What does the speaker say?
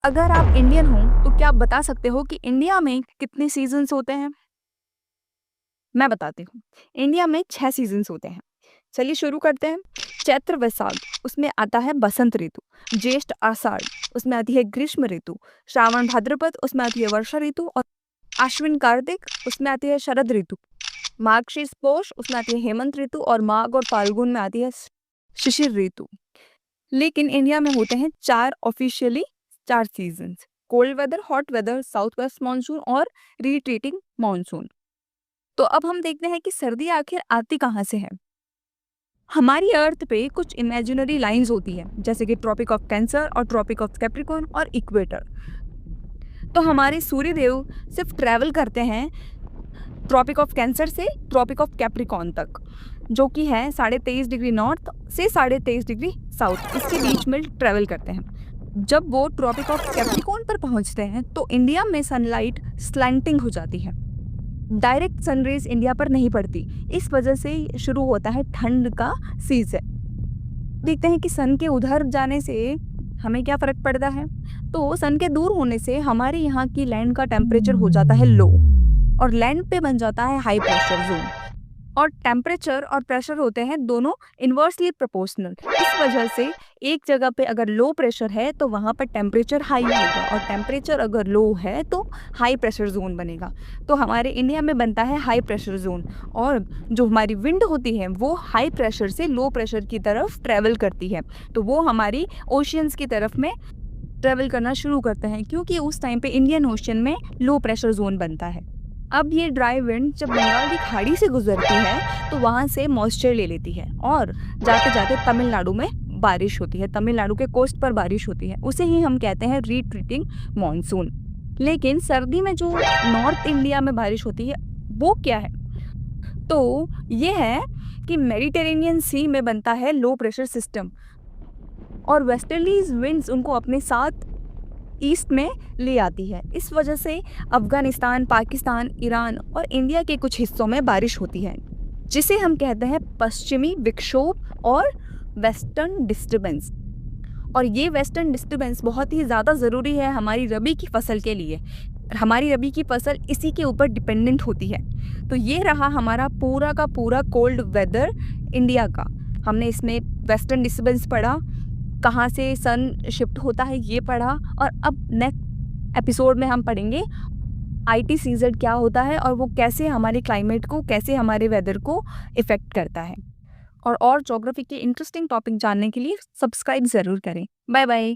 अगर आप इंडियन हो तो क्या आप बता सकते हो कि इंडिया में कितने सीजन्स होते हैं? मैं बताती हूँ। इंडिया में 6 सीजन्स होते हैं। चलिए शुरू करते हैं। चैत्र वैशाख उसमें आता है बसंत ऋतु, ज्येष्ठ आषाढ़ उसमें आती है ग्रीष्म ऋतु, श्रावण भाद्रपद उसमें आती है वर्षा ऋतु और आश्विन कार्तिक उसमें आती है शरद ऋतु, मार्गशीर्ष पौष उसमें आती है हेमंत ऋतु और माघ और फाल्गुन में आती है शिशिर ऋतु। लेकिन इंडिया में होते हैं 4 officially 4 seasons, cold weather, hot weather, south west monsoon और रिट्रीटिंग मानसून। तो अब हम देखते हैं कि सर्दी आखिर आती कहाँ से है। हमारी अर्थ पे कुछ इमेजिनरी लाइंस होती है, जैसे कि ट्रॉपिक ऑफ कैंसर और ट्रॉपिक ऑफ कैप्रिकॉर्न और इक्वेटर। तो हमारे सूर्यदेव सिर्फ ट्रैवल करते हैं ट्रॉपिक ऑफ कैंसर से ट्रॉपिक ऑफ कैप्रिकॉर्न तक, जो कि है 23.5 डिग्री नॉर्थ से 23.5 डिग्री साउथ, इसके बीच में ट्रैवल करते हैं। जब वो ट्रॉपिक ऑफ कैप्रिकॉर्न पर पहुंचते हैं तो इंडिया में सनलाइट स्लैंटिंग हो जाती है, डायरेक्ट सनरेज इंडिया पर नहीं पड़ती। इस वजह से शुरू होता है ठंड का सीजन। देखते हैं कि सन के उधर जाने से हमें क्या फ़र्क पड़ता है। तो सन के दूर होने से हमारे यहाँ की लैंड का टेम्परेचर हो जाता है लो और लैंड पे बन जाता है हाई प्रेशर जोन। और टेम्परेचर और प्रेशर होते हैं दोनों इन्वर्सली प्रोपोर्शनल। इस वजह से एक जगह पे अगर लो प्रेशर है तो वहाँ पर टेम्परेचर हाई होगा और टेम्परेचर अगर लो है तो हाई प्रेशर जोन बनेगा। तो हमारे इंडिया में बनता है हाई प्रेशर जोन और जो हमारी विंड होती है वो हाई प्रेशर से लो प्रेशर की तरफ ट्रैवल करती है। तो वो हमारी ओशियंस की तरफ में ट्रैवल करना शुरू करते हैं, क्योंकि उस टाइम पे इंडियन ओशन में लो प्रेशर जोन बनता है। अब ये ड्राई विंड जब बंगाल की खाड़ी से गुजरती है तो वहाँ से मॉइस्चर ले लेती है और जाते जाते तमिलनाडु में बारिश होती है, तमिलनाडु के कोस्ट पर बारिश होती है। उसे ही हम कहते हैं रिट्रीटिंग मॉनसून। लेकिन सर्दी में जो नॉर्थ इंडिया में बारिश होती है वो क्या है? तो ये है कि मेडिटेरेनियन सी में बनता है लो प्रेशर सिस्टम और वेस्टर्लीज विंड्स उनको अपने साथ ईस्ट में ले आती है। इस वजह से अफ़गानिस्तान, पाकिस्तान, ईरान और इंडिया के कुछ हिस्सों में बारिश होती है, जिसे हम कहते हैं पश्चिमी विक्षोभ और वेस्टर्न डिस्टर्बेंस। और ये वेस्टर्न डिस्टर्बेंस बहुत ही ज़्यादा ज़रूरी है हमारी रबी की फसल के लिए। हमारी रबी की फसल इसी के ऊपर डिपेंडेंट होती है। तो ये रहा हमारा पूरा का पूरा कोल्ड वेदर इंडिया का। हमने इसमें वेस्टर्न डिस्टर्बेंस पढ़ा, कहाँ से सन शिफ्ट होता है ये पढ़ा, और अब नेक्स्ट एपिसोड में हम पढ़ेंगे ITCZ क्या होता है और वो कैसे हमारे क्लाइमेट को, कैसे हमारे वेदर को इफ़ेक्ट करता है। और ज्योग्राफी के इंटरेस्टिंग टॉपिक जानने के लिए सब्सक्राइब ज़रूर करें। Bye bye.